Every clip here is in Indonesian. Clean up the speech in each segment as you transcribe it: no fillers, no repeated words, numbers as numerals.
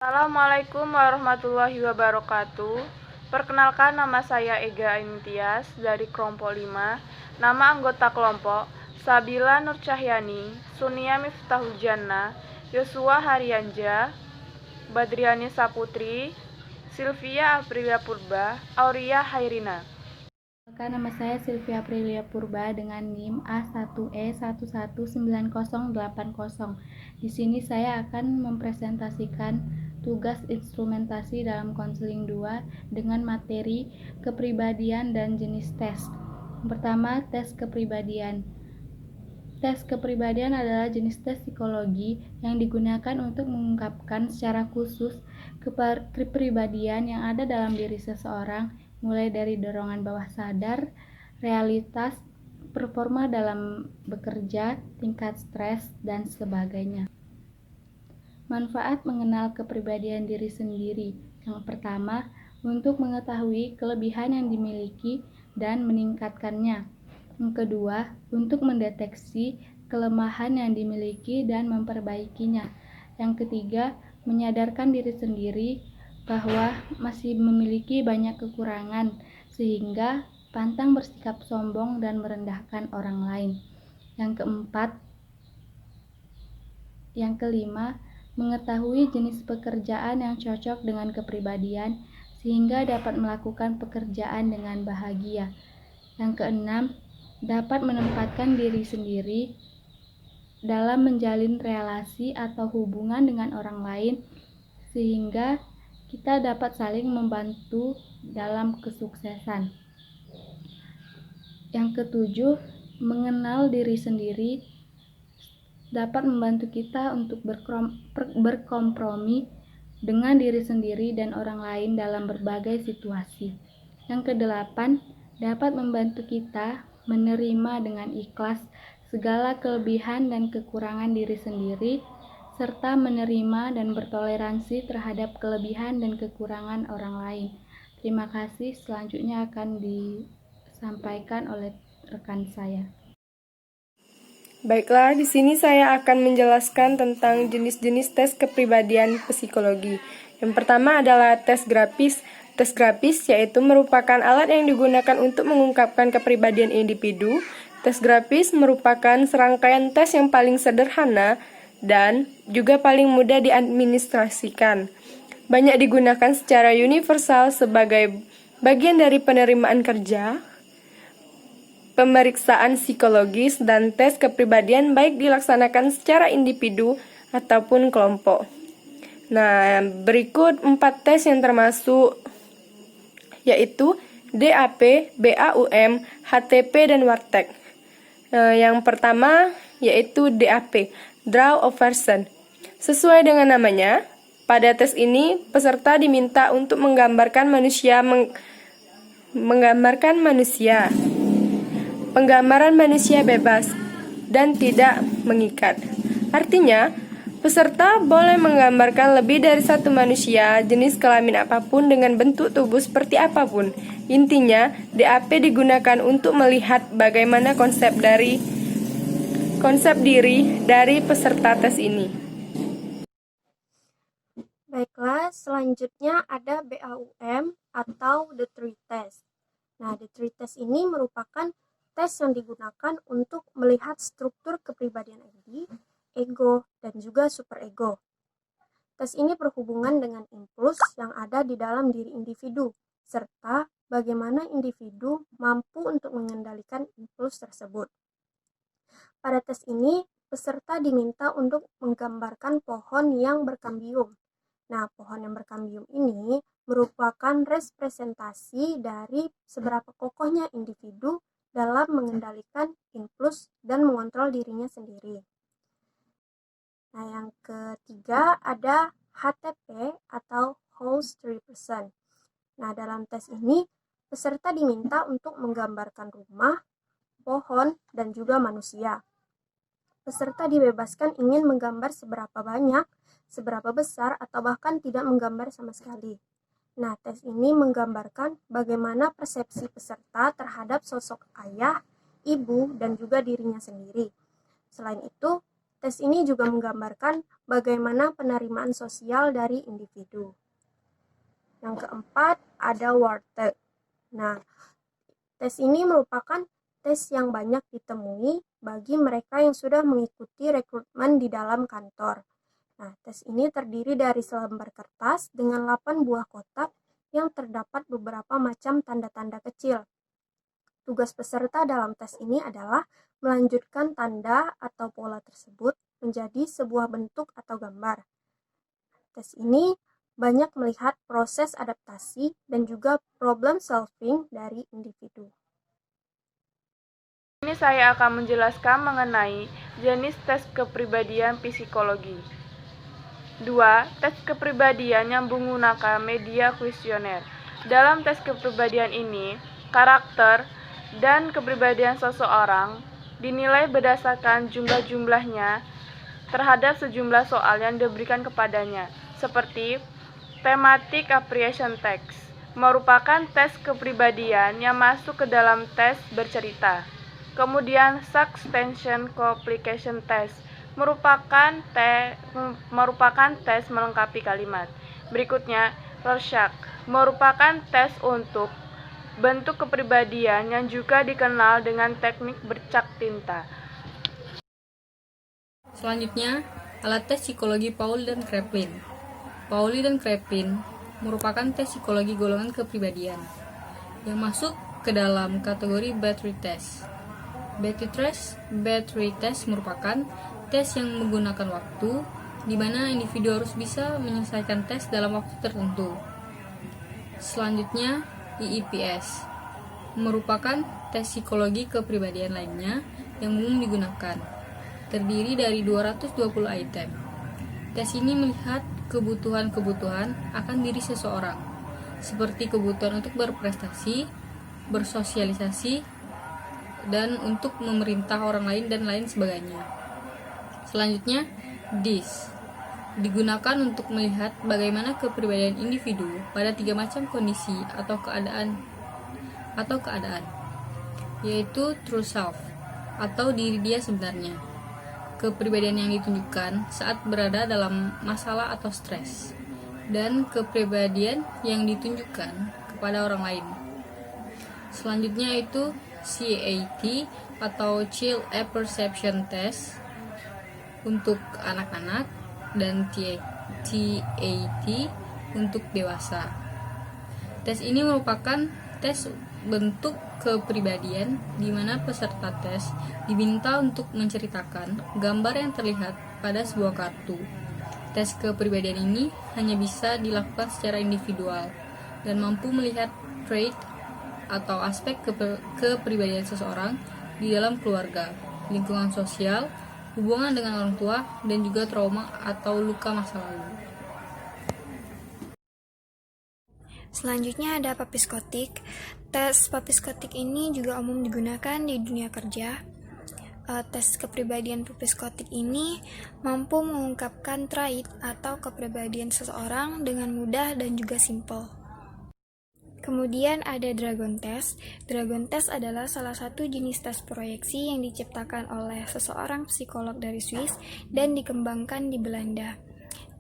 Assalamualaikum warahmatullahi wabarakatuh. Perkenalkan, nama saya Ega Aintias dari kelompok 5. Nama anggota kelompok Sabila Nur Cahyani, Sunia Miftahul Jannah, Yosua Haryanja, Badriani Saputri, Sylvia Aprilia Purba, Auria Hairina. Nama saya Sylvia Aprilia Purba dengan NIM A1E119080. Di sini saya akan mempresentasikan tugas instrumentasi dalam konseling 2 dengan materi kepribadian dan jenis tes. Pertama, tes kepribadian. Tes kepribadian adalah jenis tes psikologi yang digunakan untuk mengungkapkan secara khusus kepribadian yang ada dalam diri seseorang, mulai dari dorongan bawah sadar, realitas, performa dalam bekerja, tingkat stres, dan sebagainya. Manfaat mengenal kepribadian diri sendiri. Yang pertama, untuk mengetahui kelebihan yang dimiliki dan meningkatkannya. Yang kedua, untuk mendeteksi kelemahan yang dimiliki dan memperbaikinya. Yang ketiga, menyadarkan diri sendiri bahwa masih memiliki banyak kekurangan, sehingga pantang bersikap sombong dan merendahkan orang lain. Yang kelima, mengetahui jenis pekerjaan yang cocok dengan kepribadian, sehingga dapat melakukan pekerjaan dengan bahagia. Yang keenam, dapat menempatkan diri sendiri dalam menjalin relasi atau hubungan dengan orang lain, sehingga kita dapat saling membantu dalam kesuksesan. Yang ketujuh, mengenal diri sendiri dapat membantu kita untuk berkompromi dengan diri sendiri dan orang lain dalam berbagai situasi. Yang kedelapan, dapat membantu kita menerima dengan ikhlas segala kelebihan dan kekurangan diri sendiri, serta menerima dan bertoleransi terhadap kelebihan dan kekurangan orang lain. Terima kasih. Selanjutnya akan disampaikan oleh rekan saya. Baiklah, di sini saya akan menjelaskan tentang jenis-jenis tes kepribadian psikologi. Yang pertama adalah tes grafis. Tes grafis yaitu merupakan alat yang digunakan untuk mengungkapkan kepribadian individu. Tes grafis merupakan serangkaian tes yang paling sederhana dan juga paling mudah diadministrasikan. Banyak digunakan secara universal sebagai bagian dari penerimaan kerja, pemeriksaan psikologis, dan tes kepribadian baik dilaksanakan secara individu ataupun kelompok. Nah, berikut 4 tes yang termasuk yaitu DAP, BAUM, HTP, dan Wartek. Yang pertama yaitu DAP, Draw a Person. Sesuai dengan namanya, pada tes ini peserta diminta untuk menggambarkan manusia. Penggambaran manusia bebas dan tidak mengikat. Artinya, peserta boleh menggambarkan lebih dari satu manusia, jenis kelamin apapun dengan bentuk tubuh seperti apapun. Intinya, DAP digunakan untuk melihat bagaimana konsep diri dari peserta tes ini. Baiklah, selanjutnya ada BAUM atau The Three Test. Nah, The Three Test ini merupakan tes yang digunakan untuk melihat struktur kepribadian ID, ego, dan juga superego. Tes ini berhubungan dengan impuls yang ada di dalam diri individu, serta bagaimana individu mampu untuk mengendalikan impuls tersebut. Pada tes ini, peserta diminta untuk menggambarkan pohon yang berkambium. Nah, pohon yang berkambium ini merupakan representasi dari seberapa kokohnya individu dalam mengendalikan impuls dan mengontrol dirinya sendiri. Nah, yang ketiga ada HTP atau Host Person. Nah, dalam tes ini peserta diminta untuk menggambarkan rumah, pohon, dan juga manusia. Peserta dibebaskan ingin menggambar seberapa banyak, seberapa besar, atau bahkan tidak menggambar sama sekali. Nah, tes ini menggambarkan bagaimana persepsi peserta terhadap sosok ayah, ibu, dan juga dirinya sendiri. Selain itu, tes ini juga menggambarkan bagaimana penerimaan sosial dari individu. Yang keempat, ada Wharton. Nah, tes ini merupakan tes yang banyak ditemui bagi mereka yang sudah mengikuti rekrutmen di dalam kantor. Nah, tes ini terdiri dari selembar kertas dengan 8 buah kotak yang terdapat beberapa macam tanda-tanda kecil. Tugas peserta dalam tes ini adalah melanjutkan tanda atau pola tersebut menjadi sebuah bentuk atau gambar. Tes ini banyak melihat proses adaptasi dan juga problem solving dari individu. Ini saya akan menjelaskan mengenai jenis tes kepribadian psikologi. 2. Tes kepribadian yang menggunakan media kuesioner. Dalam tes kepribadian ini, karakter dan kepribadian seseorang dinilai berdasarkan jumlah-jumlahnya terhadap sejumlah soal yang diberikan kepadanya, seperti thematic apprehension test, merupakan tes kepribadian yang masuk ke dalam tes bercerita. Kemudian substantiation complication test merupakan tes melengkapi kalimat. Berikutnya, Rorschach merupakan tes untuk bentuk kepribadian yang juga dikenal dengan teknik bercak tinta. Selanjutnya, alat tes psikologi Pauli dan Kraepelin. Pauli dan Kraepelin merupakan tes psikologi golongan kepribadian yang masuk ke dalam kategori battery test. Battery test merupakan tes yang menggunakan waktu di mana individu harus bisa menyelesaikan tes dalam waktu tertentu. Selanjutnya, IEPS merupakan tes psikologi kepribadian lainnya yang umum digunakan. Terdiri dari 220 item. Tes ini melihat kebutuhan-kebutuhan akan diri seseorang, seperti kebutuhan untuk berprestasi, bersosialisasi, dan untuk memerintah orang lain dan lain sebagainya. Selanjutnya, DISC digunakan untuk melihat bagaimana kepribadian individu pada 3 macam kondisi atau keadaan, yaitu true self atau diri dia sebenarnya, kepribadian yang ditunjukkan saat berada dalam masalah atau stres, dan kepribadian yang ditunjukkan kepada orang lain. Selanjutnya itu CAT atau Child Apperception Test untuk anak-anak dan TAT untuk dewasa. Tes ini merupakan tes bentuk kepribadian di mana peserta tes diminta untuk menceritakan gambar yang terlihat pada sebuah kartu. Tes kepribadian ini hanya bisa dilakukan secara individual dan mampu melihat trait atau aspek kepribadian seseorang di dalam keluarga, lingkungan sosial, hubungan dengan orang tua, dan juga trauma atau luka masa lalu. Selanjutnya ada papiskotik. Tes papiskotik ini juga umum digunakan di dunia kerja. Tes kepribadian papiskotik ini mampu mengungkapkan trait atau kepribadian seseorang dengan mudah dan juga simpel. Kemudian ada Dragon Test. Dragon Test adalah salah satu jenis tes proyeksi yang diciptakan oleh seseorang psikolog dari Swiss dan dikembangkan di Belanda.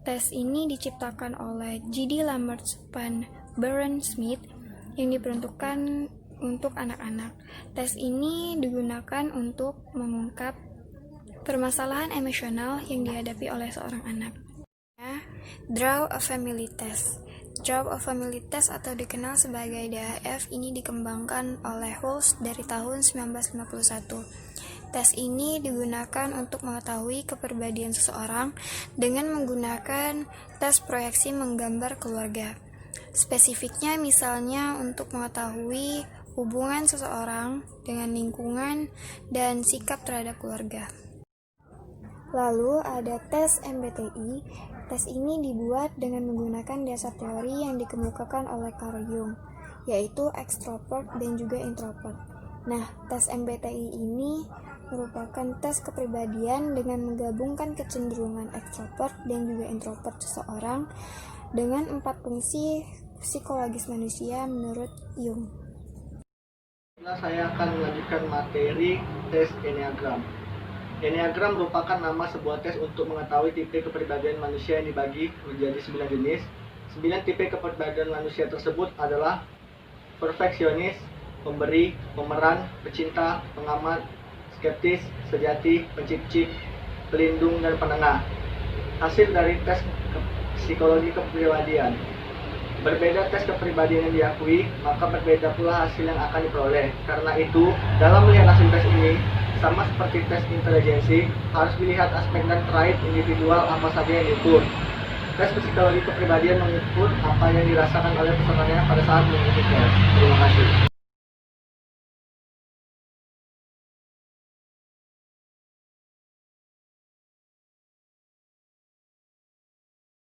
Tes ini diciptakan oleh J.D. Lammerts van Buren-Smit yang diperuntukkan untuk anak-anak. Tes ini digunakan untuk mengungkap permasalahan emosional yang dihadapi oleh seorang anak. Draw a Family Test. Draw a Family Test atau dikenal sebagai DAF ini dikembangkan oleh Hulse dari tahun 1951. Tes ini digunakan untuk mengetahui kepribadian seseorang dengan menggunakan tes proyeksi menggambar keluarga. Spesifiknya misalnya untuk mengetahui hubungan seseorang dengan lingkungan dan sikap terhadap keluarga. Lalu ada tes MBTI. Tes ini dibuat dengan menggunakan dasar teori yang dikemukakan oleh Carl Jung, yaitu extrovert dan juga introvert. Nah, tes MBTI ini merupakan tes kepribadian dengan menggabungkan kecenderungan extrovert dan juga introvert seseorang dengan 4 fungsi psikologis manusia menurut Jung. Saya akan melanjutkan materi tes Enneagram. Enneagram merupakan nama sebuah tes untuk mengetahui tipe kepribadian manusia yang dibagi menjadi 9 jenis. 9 tipe kepribadian manusia tersebut adalah perfeksionis, pemberi, pemeran, pecinta, pengamat, skeptis, sejati, pencipcik, pelindung, dan penengah. Hasil dari tes psikologi kepribadian. Berbeda tes kepribadian yang diakui, maka berbeda pula hasil yang akan diperoleh. Karena itu, dalam melihat hasil tes ini, sama seperti tes intelijensi, harus dilihat aspek dan trait individual apa saja yang diukur. Tes psikologi kepribadian mengukur apa yang dirasakan oleh pesertanya pada saat mengikuti tes. Terima kasih.